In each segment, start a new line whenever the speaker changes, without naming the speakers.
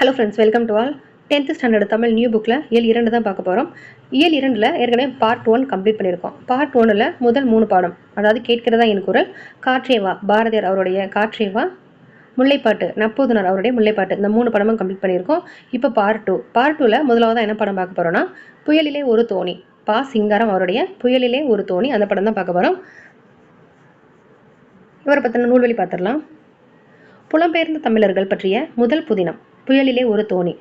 Hello friends, welcome to all. 10th standard Tamil new புக்கில் இயல் 2 தான் பார்க்க போகிறோம். இயல் 2ல் ஏற்கனவே பார்ட் 1 கம்ப்ளீட் பண்ணியிருக்கோம். பார்ட் 1ல் முதல் 3 பாடம், அதாவது கேட்கிறதா என் குரல், காற்றேவா பாரதியார் அவருடைய காற்றேவா, முல்லைப்பாட்டு நப்பூதுனார் அவருடைய முல்லைப்பாட்டு, இந்த 3 படமும் கம்ப்ளீட் பண்ணியிருக்கோம். இப்போ பார்ட் 2ல் முதலாவதாக என்ன படம் பார்க்க போகிறோன்னா புயலிலே ஒரு தோணி, பா சிங்காரம் அவருடைய புயலிலே ஒரு தோணி, அந்த படம் தான் பார்க்க போகிறோம். இவரை பற்றின நூல்வழி பார்த்துடலாம். புலம்பெயர்ந்த தமிழர்கள் பற்றிய முதல் புதினம் புயலிலே ஒரு தோணி.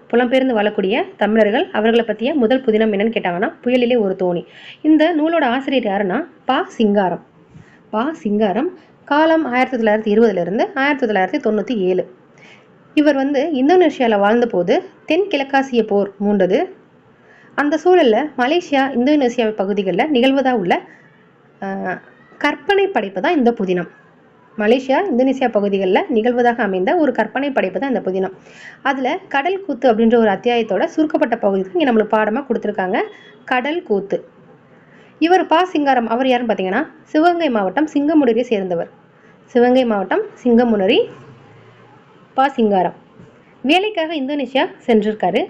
புலம்பெயர்ந்து வாழக்கூடிய தமிழர்கள், அவர்களை பற்றிய முதல் புதினம் என்னன்னு கேட்டாங்கன்னா புயலிலே ஒரு தோணி. இந்த நூலோட ஆசிரியர் யாருன்னா பா சிங்காரம். பா சிங்காரம். காலம் 1920 1997. இவர் இந்தோனேஷியாவில் வாழ்ந்தபோது தென்கிழக்காசிய போர் மூண்டது. அந்த சூழலில் மலேசியா, இந்தோனேசியா பகுதிகளில் நிகழ்வதாக உள்ள கற்பனை படைப்பு தான் இந்த புதினம். மலேசியா, இந்தோனேசியா பகுதிகளில் நிகழ்வதாக அமைந்த ஒரு கற்பனை படைப்பு தான் இந்த புதினம். அதில் கடல் கூத்து அப்படின்ற ஒரு அத்தியாயத்தோட சுருக்கப்பட்ட பகுதி இங்கே நம்மளுக்கு பாடமாக கொடுத்துருக்காங்க. கடல் கூத்து. இவர் பா சிங்காரம் அவர் யாருன்னு பார்த்தீங்கன்னா சிவகங்கை மாவட்டம் சிங்கமுனரியை சேர்ந்தவர். சிவகங்கை மாவட்டம் சிங்கமுனரி பா சிங்காரம். வேலைக்காக இந்தோனேஷியா சென்றிருக்காரு.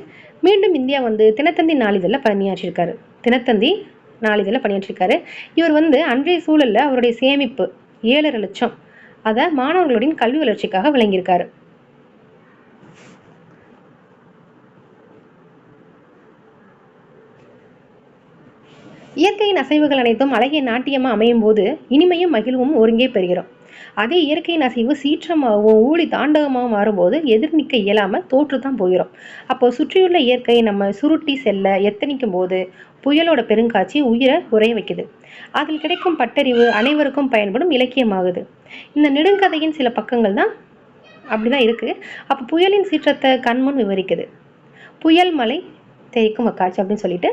மீண்டும் இந்தியா தினத்தந்தி நாளிதழில் பணியாற்றிருக்காரு. தினத்தந்தி நாளிதழில் பணியாற்றிருக்காரு. இவர் அன்றைய சூழலில் அவருடைய சேமிப்பு 7.5 லட்சம் அதை மாணவர்களின் கல்வி வளர்ச்சிக்காக வழங்கியிருக்காரு. இயற்கையின் அசைவுகள் அனைத்தும் அழகிய நாட்டியமா அமையும் போது இனிமையும் மகிழ்வும் ஒருங்கே பெறுகிறோம். அதே இயற்கையின் அசைவு சீற்றமாகவும் ஊழி தாண்டகமாகவும் மாறும்போது எதிர்நிற்க இயலாம தோற்றுதான் போகிறோம். அப்போ சுற்றியுள்ள இயற்கை நம்ம சுருட்டி செல்ல எத்தனிக்கும் போது புயலோட பெருங்காட்சி உயிரை உறைய வைக்குது. அதில் கிடைக்கும் பட்டறிவு அனைவருக்கும் பயன்படும் இலக்கியமாகுது. இந்த நெடுங்கதையின் சில பக்கங்கள் தான் அப்படிதான் இருக்கு. அப்போ புயலின் சீற்றத்தை கண்முன் விவரிக்குது. புயல் மலை தெரிக்கும் அக்காட்சி அப்படின்னு சொல்லிட்டு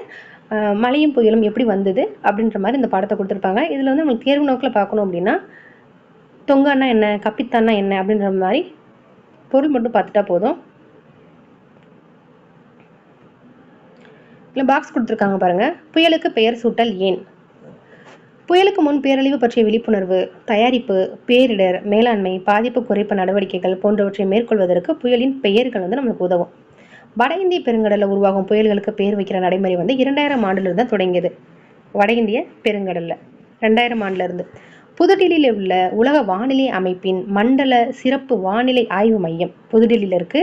மழையும் புயலும் எப்படி வந்தது அப்படின்ற மாதிரி இந்த பாடத்தை கொடுத்துருப்பாங்க. இதில் நம்மளுக்கு தேர்வு நோக்கில் பார்க்கணும் அப்படின்னா தொங்கான்னா என்ன, கப்பித்தான்னா என்ன அப்படின்ற மாதிரி பொருள் மட்டும் பார்த்துட்டா போதும். இல்லை பாக்ஸ் கொடுத்துருக்காங்க பாருங்க. புயலுக்கு பெயர் சூட்டல் ஏன்? புயலுக்கு முன் பேரழிவு பற்றிய விழிப்புணர்வு, தயாரிப்பு, பேரிடர் மேலாண்மை, பாதிப்பு குறைப்பு நடவடிக்கைகள் போன்றவற்றை மேற்கொள்வதற்கு புயலின் பெயர்கள் நம்மளுக்கு உதவும். வட இந்திய பெருங்கடலில் உருவாகும் புயல்களுக்கு பெயர் வைக்கிற நடைமுறை 2000 ஆண்டுல தான் தொடங்கியது. வட இந்திய பெருங்கடலில் 2000 ஆண்டுல இருந்து. புதுடில்லியில் உள்ள உலக வானிலை அமைப்பின் மண்டல சிறப்பு வானிலை ஆய்வு மையம், புதுடில்லியில் இருக்கு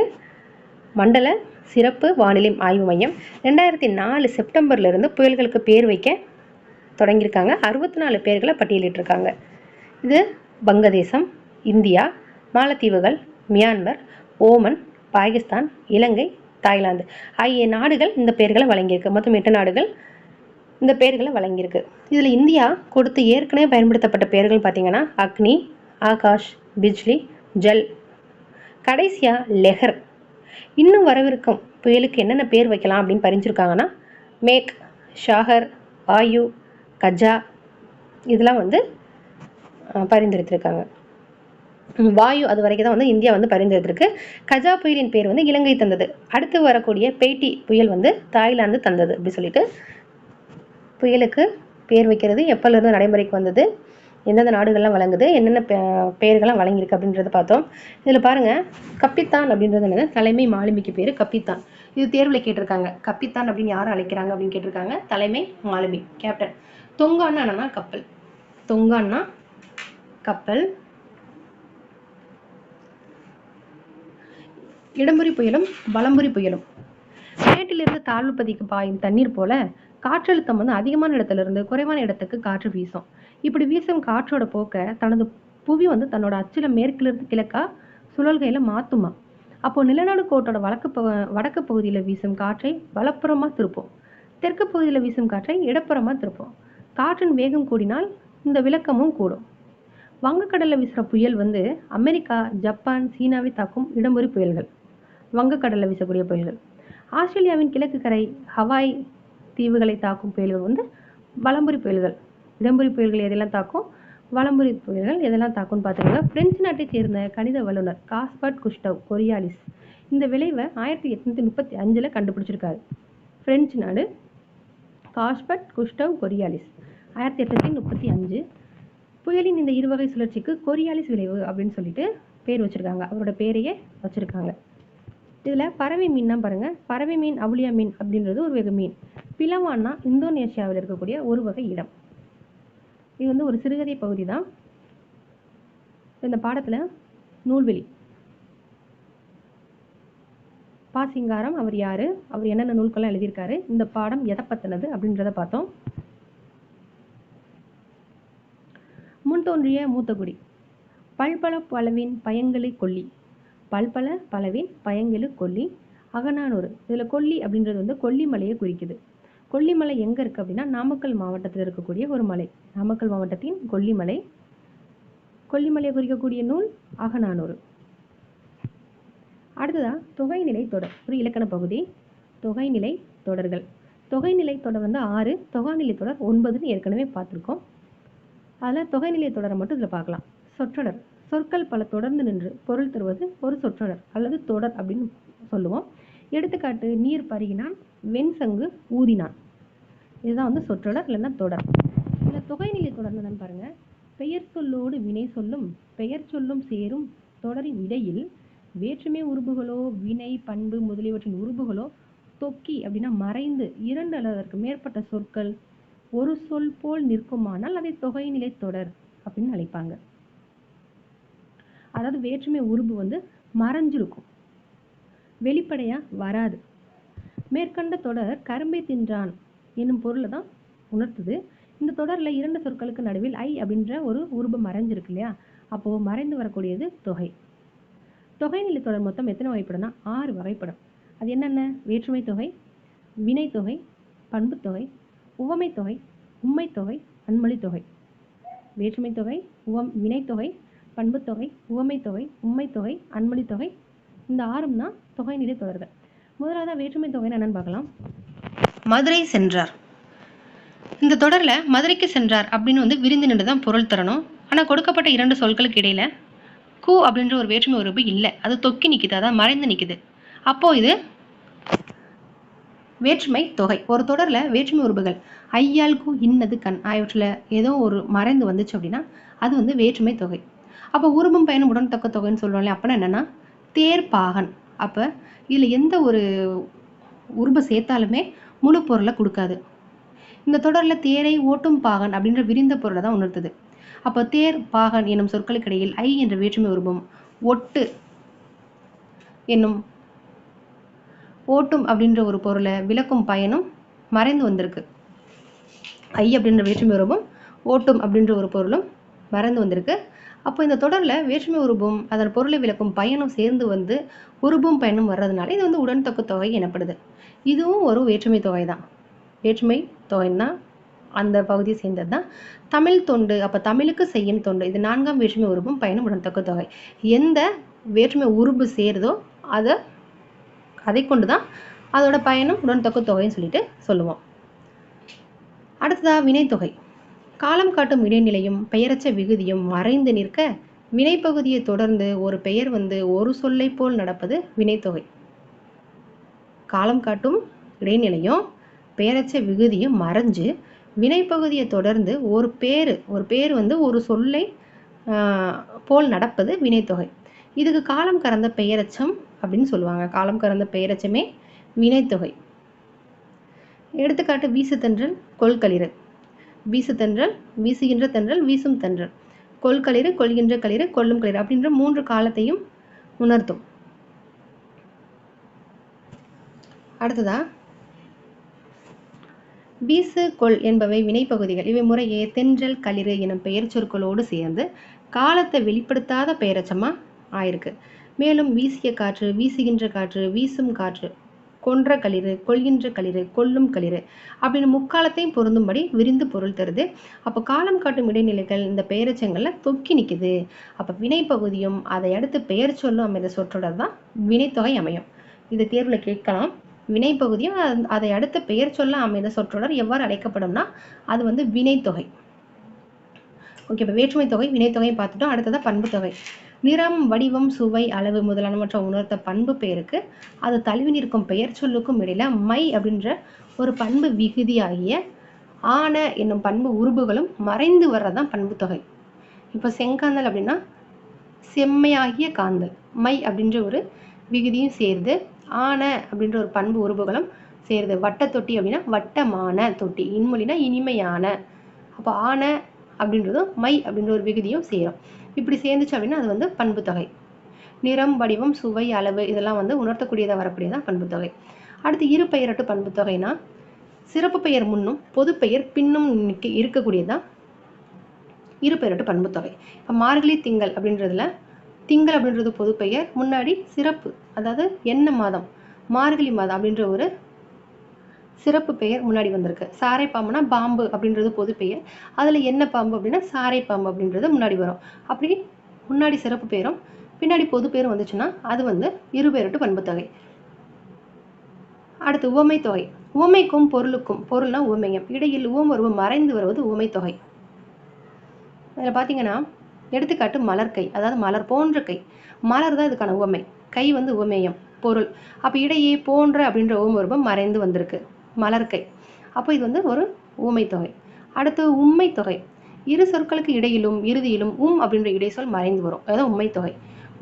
மண்டல சிறப்பு வானிலை ஆய்வு மையம், 2004 செப்டம்பர்ல இருந்து புயல்களுக்கு பேர் வைக்க தொடங்கியிருக்காங்க. 64 பேர்களை பட்டியலிட்டிருக்காங்க. இது வங்கதேசம், இந்தியா, மாலத்தீவுகள், மியான்மர், ஓமன், பாகிஸ்தான், இலங்கை, தாய்லாந்து ஆகிய நாடுகள் இந்த பெயர்களை வழங்கியிருக்கு. மொத்தம் 8 நாடுகள் இந்த பெயர்களை வழங்கியிருக்கு. இதில் இந்தியா கொடுத்து ஏற்கனவே பயன்படுத்தப்பட்ட பெயர்கள் பார்த்தீங்கன்னா அக்னி, ஆகாஷ், பிஜ்லி, ஜல், கடைசியா லெஹர். இன்னும் வரவிருக்கும் புயலுக்கு என்னென்ன பேர் வைக்கலாம் அப்படின்னு பரிஞ்சிருக்காங்கன்னா மேக், ஷாகர், வாயு, கஜா, இதெல்லாம் பரிந்துரைத்திருக்காங்க. வாயு அது வரைக்கும் தான் இந்தியா பரிந்துரைத்திருக்கு. கஜா புயலின் பேர் இலங்கை தந்தது. அடுத்து வரக்கூடிய பேட்டி புயல் தாய்லாந்து தந்தது. அப்படி சொல்லிட்டு புயலுக்கு பேர் வைக்கிறது எப்போலேருந்து நடைமுறைக்கு வந்தது, எந்தெந்த நாடுகள்லாம் வழங்குது, என்னென்ன பெயர்கள்லாம் வழங்கியிருக்கு அப்படின்றத பார்த்தோம். இதில் பாருங்கள், கப்பித்தான் அப்படின்றது என்னது, தலைமை மாலுமிக்கு பேர் கப்பித்தான். இது தேர்வில் கேட்டிருக்காங்க. கப்பித்தான் அப்படின்னு யாரை அழைக்கிறாங்க அப்படின்னு கேட்டிருக்காங்க. தலைமை மாலுமி, கேப்டன். தொங்கான்னா என்னன்னா கப்பல். தொங்கான்னா கப்பல். இடம்புரி புயலும் வலம்புரி புயலும். மேட்டிலிருந்து தாழ்வு பகுதிக்கு பாயும் தண்ணீர் போல காற்றழுத்தம் அதிகமான இடத்துல இருந்து குறைவான இடத்துக்கு காற்று வீசும். இப்படி வீசும் காற்றோட போக்க தனது புவி தன்னோட அச்சில மேற்கிலிருந்து கிழக்கா சுழல்கையில மாத்துமா. அப்போ நிலநடு கோட்டோட வடக்கு பகுதியில் வீசும் காற்றை வலப்புறமா திருப்போம், தெற்கு பகுதியில் வீசும் காற்றை இடப்புறமா திருப்போம். காற்றின் வேகம் கூடினால் இந்த விளக்கமும் கூடும். வங்கக்கடலில் வீசுகிற புயல் அமெரிக்கா, ஜப்பான், சீனாவை தாக்கும் இடம்புரி புயல்கள். வங்கக்கடலில் வீசக்கூடிய புயல்கள். ஆஸ்திரேலியாவின் கிழக்கு கரை, ஹவாய் தீவுகளை தாக்கும் புயல்கள் வலம்புரி புயல்கள். இடம்புரி புயல்கள் எதெல்லாம் தாக்கும், வலம்புரி புயல்கள் எதெல்லாம் தாக்கும்னு பார்த்துக்கோங்க. பிரெஞ்சு நாட்டை சேர்ந்த கணித வல்லுநர் காஸ்பர்ட் குஸ்டவ் கொரியாலிஸ் இந்த விளைவை 1835 கண்டுபிடிச்சிருக்காரு. பிரெஞ்சு நாடு காஸ்பர்ட் குஸ்டவ் கொரியாலிஸ் 1835. புயலின் இந்த இருவகை சுழற்சிக்கு கொரியாலிஸ் விளைவு அப்படின்னு சொல்லிட்டு பேர் வச்சிருக்காங்க. அவரோட பேரையே வச்சிருக்காங்க. இதில் பறவை மீன்னா பாருங்கள், பறவை மீன் அவுளியா மீன் அப்படின்றது ஒரு வகை மீன். பிலவான்னா இந்தோனேஷியாவில் இருக்கக்கூடிய ஒரு வகை இடம். இது வந்து ஒரு சிறுகதை பகுதி தான். இந்த பாடத்தில் நூல்வெளி பா. சிங்காரம் அவர் யார், அவர் என்னென்ன நூல்கள்லாம் எழுதியிருக்காரு, இந்த பாடம் எதை பற்றினது அப்படின்றத பார்த்தோம். முன் தோன்றிய மூத்தகுடி. பல்பல பலவின் பயங்கெழு கொல்லி. பல்பல பலவின் பயங்கெழு கொல்லி அகநானூறு. இதில் கொல்லி அப்படின்றது வந்து கொல்லிமலையை குறிக்குது. கொல்லிமலை எங்கே இருக்குது அப்படின்னா நாமக்கல் மாவட்டத்தில் இருக்கக்கூடிய ஒரு மலை. நாமக்கல் மாவட்டத்தின் கொல்லிமலை. கொல்லிமலையை குறிக்கக்கூடிய நூல் அகநானூறு. அடுத்ததா தொகைநிலை தொடர், ஒரு இலக்கண பகுதி. தொகைநிலை தொடர்கள். தொகைநிலை தொடர் வந்து 6, தொகைநிலை தொடர் 9ன்னு ஏற்கனவே பார்த்துருக்கோம். அதில் தொகைநிலை தொடரை மட்டும் இதில் பார்க்கலாம். சொற்றொடர். சொற்கள் பல தொடர்ந்து நின்று பொருள் தருவது ஒரு சொற்றொடர் அல்லது தொடர் அப்படின்னு சொல்லுவோம். எடுத்துக்காட்டு நீர் பருகினான், வெண்சங்கு ஊதினான். இதுதான் வந்து சொற்றொடர் இல்லைன்னா தொடர். இதில் தொகைநிலை தொடர் என்னன்னு பாருங்க. பெயர் சொல்லோடு வினை சொல்லும் பெயர் சொல்லும் சேரும் தொடரின் இடையில் வேற்றுமை உருபுகளோ வினை பண்பு முதலியவற்றின் உருபுகளோ தொக்கி அப்படின்னா மறைந்து 2 அல்லது அதற்கு மேற்பட்ட சொற்கள் ஒரு சொல் போல் நிற்குமானால் அதை தொகைநிலை தொடர் அப்படின்னு அழைப்பாங்க. அதாவது வேற்றுமை உருபு வந்து மறைஞ்சிருக்கும், வெளிப்படையா வராது. மேற்கண்ட தொடர் கரும்பை தின்றான் என்னும் பொருளை தான் உணர்த்துது. இந்த தொடரில் 2 சொற்களுக்கு நடுவில் ஐ அப்படின்ற ஒரு உருபு மறைஞ்சிருக்கு இல்லையா, அப்போ மறைந்து வரக்கூடியது தொகை. தொகைநிலை தொடர் மொத்தம் எத்தனை வகைப்படும்னா 6 வகைப்படும். அது என்னென்ன? வேற்றுமை தொகை, வினை தொகை, பண்பு தொகை, உவமை தொகை, உம்மை தொகை, அன்மொழி தொகை. வேற்றுமை தொகை, வினை தொகை, பண்பு தொகை, உவமை தொகை, உம்மை தொகை, அன்மொழி தொகை. இந்த 6ம் தான் தொகைநிலை தொடர்கள். முதலாவதா வேற்றுமை தொகைன்னு என்னன்னு பார்க்கலாம். மதுரை சென்றார். இந்த தொடரில் மதுரைக்கு சென்றார் அப்படின்னு வந்து விரிந்து நின்று தான் பொருள் தரணும். ஆனால் கொடுக்கப்பட்ட 2 சொற்களுக்கு இடையில கு அப்படின்ற ஒரு வேற்றுமை உருபு இல்லை, அது தொக்கி நிற்குது, அதான் மறைந்து நிற்குது. அப்போ இது வேற்றுமை தொகை. ஒரு தொடரில் வேற்றுமை உருபுகள் ஐயால் கு இன்னது கண் ஆகியவற்றில் ஏதோ ஒரு மறைந்து வந்துச்சு அப்படின்னா அது வந்து வேற்றுமை தொகை. அப்போ உருபும் பயனும் உடன்தக்க தொகைன்னு சொல்கிறோம்ல, அப்போனா என்னென்னா தேர் பாகன். அப்போ இதில் எந்த ஒரு உருபை சேர்த்தாலுமே முழு பொருளை கொடுக்காது. இந்த தொடரில் தேரை ஓட்டும் பாகன் அப்படின்ற விரிந்த பொருளை தான் உணர்த்துது. அப்போ தேர் பாகன் என்னும் சொற்களுக்கு இடையில் ஐ என்ற வேற்றுமை உருபும் ஒட்டு என்னும் ஓட்டும் அப்படின்ற ஒரு பொருளை விளக்கும் பயனும் மறைந்து வந்திருக்கு. ஐ அப்படின்ற வேற்றுமை உருபும் ஓட்டும் அப்படின்ற ஒரு பொருளும் மறைந்து வந்திருக்கு. அப்போ இந்த தொடரில் வேற்றுமை உருபும் அதன் பொருளை விளக்கும் பயனும் சேர்ந்து வந்து உருபும் பயனும் வர்றதுனால இது வந்து உடன்தொக்கு தொகை எனப்படுது. இதுவும் ஒரு வேற்றுமை தொகை தான். வேற்றுமை தொகைன்னா அந்த பகுதியை சேர்ந்தது தான். தமிழ் தொண்டு, அப்போ தமிழுக்கு செய்யும் தொண்டு, இது 4ஆம் வேற்றுமை உருபும் பயனும் உடன்தொக்கு தொகை. எந்த வேற்றுமை உருபு சேருதோ அதை கொண்டு தான் அதோட பயனும் உடன்தொக்கு தொகைன்னு சொல்லிட்டு சொல்லுவோம். அடுத்ததா வினைத்தொகை. காலம் காட்டும் இடைநிலையும் பெயரச்ச விகுதியும் மறைந்து நிற்க வினைப்பகுதியை தொடர்ந்து ஒரு பெயர் வந்து ஒரு சொல்லை போல் நடப்பது வினைத்தொகை. காலம் காட்டும் இடைநிலையும் பெயரச்ச விகுதியும் மறைஞ்சு வினைப்பகுதியை தொடர்ந்து ஒரு பேர் வந்து ஒரு சொல்லை போல் நடப்பது வினைத்தொகை. இதுக்கு காலம் கறந்த பெயரச்சம் அப்படின்னு சொல்லுவாங்க. காலம் கறந்த பெயரச்சமே வினைத்தொகை. எடுத்துக்காட்டு வீசு தென்றல், கொள்களிறு. வீசு தென்றல், வீசுகின்ற தென்றல், வீசும் தென்றல். கொள்களிறு, கொள்கின்ற களிறு, கொள்ளும் களிறு அப்படின்ற 3 காலத்தையும் உணர்த்தும். அடுத்ததா வீசு கொள் என்பவை வினைப்பகுதிகள். இவை முறையே தென்றல் களிறு எனும் பெயர் சொற்களோடு சேர்ந்து காலத்தை வெளிப்படுத்தாத பெயரச்சமா ஆயிருக்கு. மேலும் வீசிய காற்று, வீசுகின்ற காற்று, வீசும் காற்று, கொன்ற களிறு, கொள்கின்ற களிறு, கொல்லும் களிறு அப்படின்னு முக்காலத்தையும் பொருந்தும்படி விரிந்து பொருள் தருது. அப்போ காலம் காட்டும் இடைநிலைகள் இந்த பெயரச்சங்கள்ல தொக்கி நிற்குது. அப்போ வினைப்பகுதியும் அதை அடுத்து பெயர் சொல்லும் அமைந்த சொற்றொடர் தான் வினைத்தொகை அமையும். இது தேர்வில் கேட்கலாம். வினைப்பகுதியும் அதை அடுத்த பெயர் சொல்ல அமைந்த சொற்றொடர் எவ்வாறு அழைக்கப்படும்னா அது வந்து வினைத்தொகை. ஓகே, இப்போ வேற்றுமை தொகை வினைத்தொகை பார்த்துட்டோம். அடுத்ததான் பண்பு தொகை. நிறம், வடிவம், சுவை, அளவு முதலானவற்றை உணர்த்த பண்பு பெயருக்கு அது தழுவி நிற்கும் பெயர் சொல்லுக்கும் இடையில மை அப்படின்ற ஒரு பண்பு விகுதியாகிய ஆன என்னும் பண்பு உருபுகளும் மறைந்து வர்றதான் பண்பு தொகை. இப்போ செங்காந்தல் அப்படின்னா செம்மையாகிய காந்தல், மை அப்படின்ற ஒரு விகுதியும் சேர்ந்து ஆன அப்படின்ற ஒரு பண்பு உருபுகளும் சேருது. வட்ட தொட்டி அப்படின்னா வட்டமான தொட்டி, இன்மொழினா இனிமையான. அப்போ ஆன அப்படின்றதும் மை அப்படின்ற ஒரு விகுதியும் சேரும். இப்படி சேர்ந்துச்சு அப்படின்னா அது வந்து பண்பு தொகை. நிறம், வடிவம், சுவை, அளவு இதெல்லாம் வந்து உணர்த்தக்கூடியதாக வரக்கூடியதான் பண்பு தொகை. அடுத்து இரு பெயரட்டு பண்பு தொகைனா சிறப்பு பெயர் முன்னும் பொது பெயர் பின்னும் இருக்கக்கூடியதான் இரு பெயரட்டு பண்பு தொகை. இப்போ மார்கழி திங்கள் அப்படின்றதுல திங்கள் அப்படின்றது பொது பெயர், முன்னாடி சிறப்பு, அதாவது என்ன மாதம், மார்கழி மாதம் அப்படின்ற ஒரு சிறப்பு பெயர் முன்னாடி வந்திருக்கு. சாரை பாம்புனா பாம்பு அப்படின்றது பொது பெயர், அதில் என்ன பாம்பு அப்படின்னா சாரை பாம்பு அப்படின்றது முன்னாடி வரும். அப்படி முன்னாடி சிறப்பு பெயரும் பின்னாடி பொது பெயரும் வந்துச்சுன்னா அது வந்து இருபெயரட்டு பண்பு தொகை. அடுத்து உவமை தொகை. உவமைக்கும் பொருளுக்கும், பொருள்னா உவமையம், இடையில் உவம் உருவம் மறைந்து வருவது உவமை தொகை. இதில் பார்த்தீங்கன்னா எடுத்துக்காட்டு மலர்கை, அதாவது மலர் போன்ற கை, மலர் தான் இதுக்கான உவமை, கை வந்து உவமேயம் பொருள். அப்போ இடையே போன்ற அப்படின்ற உவம மறைந்து வந்திருக்கு மலர்கை, அப்போ இது வந்து ஒரு உவமை தொகை. அடுத்து உண்மை தொகை. இரு சொற்களுக்கு இடையிலும் இறுதியிலும் அப்படின்ற இடைச்சொல் மறைந்து வரும், அதாவது உண்மை தொகை.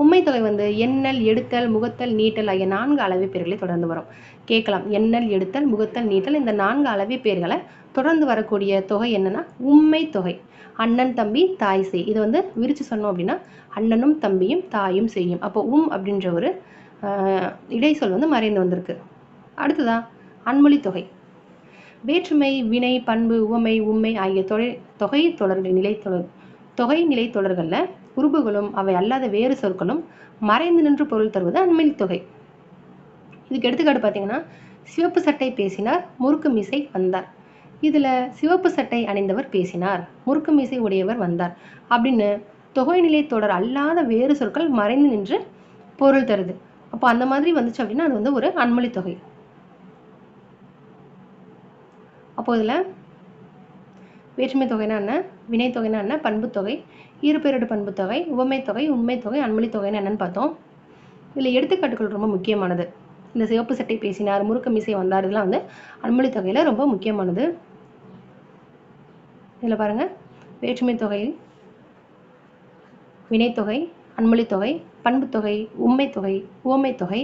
உண்மை தொகை வந்து எண்ணல், எடுத்தல், முகத்தல், நீட்டல் ஆகிய 4 அளவை பெயர்களை தொடர்ந்து வரும். கேட்கலாம், எண்ணல், எடுத்தல், முகத்தல், நீட்டல் இந்த 4 அளவை பெயர்களை தொடர்ந்து வரக்கூடிய தொகை என்னன்னா உண்மை தொகை. அண்ணன், தம்பி, தாய், செய், இது வந்து விரிச்சு சொன்னோம் அப்படின்னா அண்ணனும் தம்பியும் தாயும் செய்யும். அப்போ அப்படின்ற ஒரு இடைச்சொல் வந்து மறைந்து வந்திருக்கு. அடுத்ததான் அன்மொழி தொகை. வேற்றுமை, வினை, பண்பு, உவமை, உண்மை ஆகிய தொகை தொடர்கள் தொகை நிலை தொடர்களில் உருபுகளும் அவை அல்லாத வேறு சொற்களும் மறைந்து நின்று பொருள் தருவது அன்மொழி தொகை. இதுக்கு எடுத்துக்காட்டு பார்த்தீங்கன்னா சிவப்பு சட்டை பேசினார், முறுக்கு மீசை வந்தார். இதில் சிவப்பு சட்டை அணிந்தவர் பேசினார், முறுக்கு மீசை உடையவர் வந்தார் அப்படின்னு தொகைநிலை தொடர் அல்லாத வேறு சொற்கள் மறைந்து நின்று பொருள் தருது. அப்போ அந்த மாதிரி வந்துச்சு அப்படின்னா அது வந்து ஒரு அன்மொழி தொகை. அப்போ இதில் வேற்றுமை தொகைனா என்ன, வினை தொகைனா என்ன, பண்பு தொகை, ஈறுபெயரடு பண்பு தொகை, உவமை தொகை, உண்மை தொகை, அன்மொழி தொகைன்னு என்னன்னு பார்த்தோம். இதில் எடுத்துக்காட்டுகள் ரொம்ப முக்கியமானது. இந்த சிவப்பு சட்டை பேசினார், முறுக்கு மீசை வந்தார், இதெல்லாம் வந்து அன்மொழி தொகையில் ரொம்ப முக்கியமானது. இதில் பாருங்க, வேற்றுமை தொகை, வினைத்தொகை, அன்மொழி தொகை, பண்பு தொகை, உண்மை தொகை, உவமை தொகை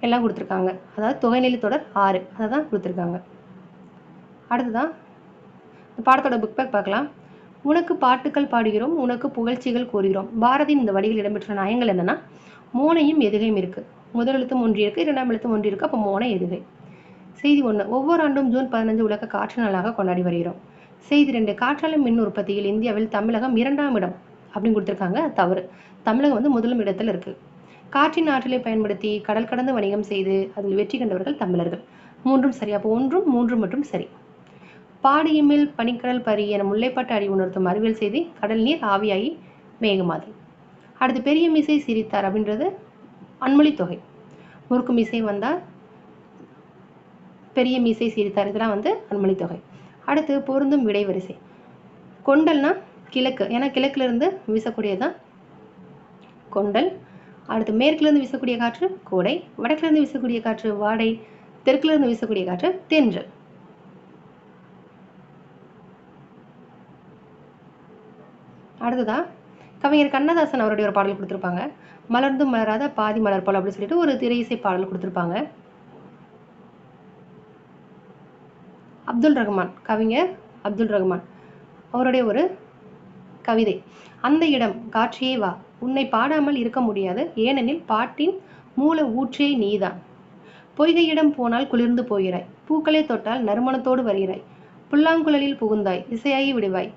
எல்லாம் கொடுத்துருக்காங்க. அதாவது தொகைநிலை தொடர் 6 அதை தான் கொடுத்துருக்காங்க. அடுத்ததான் பாடத்தோட புக் பேக் பார்க்கலாம். உனக்கு பாட்டுக்கள் பாடுகிறோம், உனக்கு புகழ்ச்சிகள் கூறுகிறோம். பாரதியின் இந்த வடிவில் இடம்பெற்ற நயங்கள் என்னன்னா மோனையும் எதுகையும் இருக்கு. முதல் எழுத்தும் ஒன்றி இருக்கு, 2ஆம் எழுத்தும் ஒன்றி இருக்கு. அப்போ மோனை எதுகை. செய்தி 1, ஒவ்வொரு ஆண்டும் ஜூன் 15 உலக காற்று நாளாக கொண்டாடி வருகிறோம். செய்தி 2, காற்றாலை மின் உற்பத்தியில் இந்தியாவில் தமிழகம் 2ஆம் இடம் அப்படின்னு கொடுத்துருக்காங்க. தவறு, தமிழகம் வந்து முதலும் இடத்துல இருக்கு. காற்றின் ஆற்றலை பயன்படுத்தி கடல் கடந்து வணிகம் செய்து அதில் வெற்றி கண்டவர்கள் தமிழர்கள். 3ம் சரி. அப்போ 1, 3 மற்றும் சரி. பாடியமில் பனிக்கடல் பரி என முல்லைப்பாட்டு அடி உணர்த்தும் அறிவியல் செய்தி கடல் நீர் ஆவியாகி மேகமாதல். அடுத்து பெரிய மீசை சிரித்தார் அப்படின்றது அன்மொழி தொகை. முறுக்கு மீசை வந்தார், பெரிய மீசை சிரித்தார், இதெல்லாம் வந்து அன்மொழி தொகை. அடுத்து பொருந்தும் விடை வரிசை. கொண்டல்னா கிழக்கு, ஏன்னா கிழக்குல இருந்து வீசக்கூடியதான் கொண்டல். அடுத்து மேற்குல இருந்து வீசக்கூடிய காற்று கோடை, வடக்குல இருந்து வீசக்கூடிய காற்று வாடை, தெற்குல இருந்து வீசக்கூடிய காற்று தென்றல். அடுத்ததா கவிஞர் கண்ணதாசன் அவருடைய ஒரு பாடல் கொடுத்துருப்பாங்க. மலர்ந்தும் மலராத பாதி மலர் போல் அப்படின்னு சொல்லிட்டு ஒரு திரை இசை பாடல் கொடுத்துருப்பாங்க. அப்துல் ரஹ்மான், கவிஞர் அப்துல் ரஹ்மான் அவருடைய ஒரு கவிதை. அந்த இடம் காற்றியே வா, உன்னை பாடாமல் இருக்க முடியாது, ஏனெனில் பாட்டின் மூல ஊற்றே நீதான். பொய்கையிடம் போனால் குளிர்ந்து போகிறாய், பூக்களை தொட்டால் நறுமணத்தோடு வருகிறாய், புல்லாங்குழலில் புகுந்தாய் இசையாகி விடுவாய்,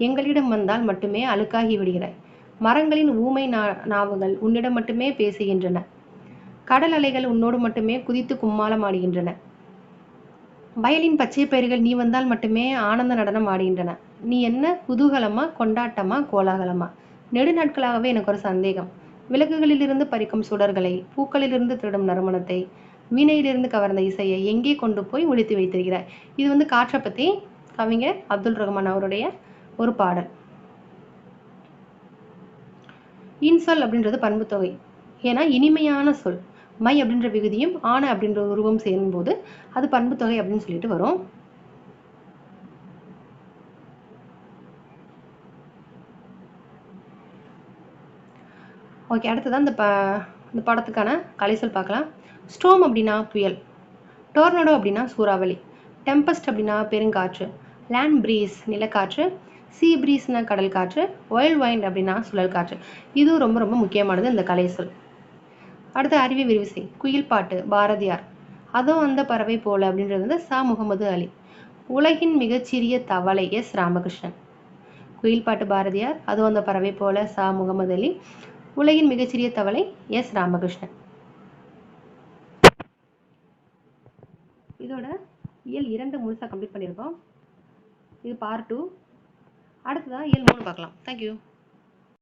எங்களிடம் வந்தால் மட்டுமே அழுக்காகி விடுகிறாய். மரங்களின் ஊமை நாவுகள் உன்னிடம் மட்டுமே பேசுகின்றன, கடல் அலைகள் உன்னோடு மட்டுமே குதித்து கும்மாளம் ஆடுகின்றன, வயலின் பச்சை பயிர்கள் நீ வந்தால் மட்டுமே ஆனந்த நடனம் ஆடுகின்றன. நீ என்ன குதூகலமா, கொண்டாட்டமா, கோலாகலமா? நெடுநாட்களாகவே எனக்கு ஒரு சந்தேகம். விளக்குகளிலிருந்து பறிக்கும் சுடர்களை, பூக்களிலிருந்து திருடும் நறுமணத்தை, வீணையிலிருந்து கவர்ந்த இசையை எங்கே கொண்டு போய் ஒழித்து வைத்திருக்கிறாய். இது வந்து காற்றை பற்றி கவிஞர் அப்துல் ரஹ்மான் அவருடைய ஒரு பாடல். இன்சொல் அப்படின்றது பண்பு தொகை, ஏன்னா இனிமையான சொல். மை அப்படின்ற விகுதியும் ஆன அப்படின்ற உருவம் சேரும்போது அது பண்பு தொகை அப்படின்னு சொல்லிட்டு வரும். ஓகே, அடுத்ததான் இந்த இந்த பாடத்துக்கான கலைச்சொல் பார்க்கலாம். ஸ்டோம் அப்படின்னா புயல், டோர்னடோ அப்படின்னா சூறாவளி, டெம்பஸ்ட் அப்படின்னா பெருங்காற்று, லேண்ட் பிரீஸ் நிலக்காற்று, சீ பிரீஸ்னா கடல் காற்று, ஒயில் வைண்ட் அப்படின்னா சுழல் காற்று. இது ரொம்ப ரொம்ப முக்கியமானது இந்த கலைச்சொல். அடுத்த அறிவை விரிவிசை. குயில் பாட்டு பாரதியார். அதோ அந்த பறவை போல அப்படின்றது வந்து ச முகமது அலி. உலகின் மிகச்சிறிய தவளை எஸ் ராமகிருஷ்ணன். குயில் பாட்டு பாரதியார், அதோ அந்த பறவை போல ச முகமது அலி. உலகின் மிகச்சிறிய தவளை எஸ் ராமகிருஷ்ணன். இதோட இயல் 2 முழுசாக கம்ப்ளீட் பண்ணியிருக்கோம். இது பார்ட் 2. அடுத்ததான் இயல் 3 பார்க்கலாம். தேங்க்யூ.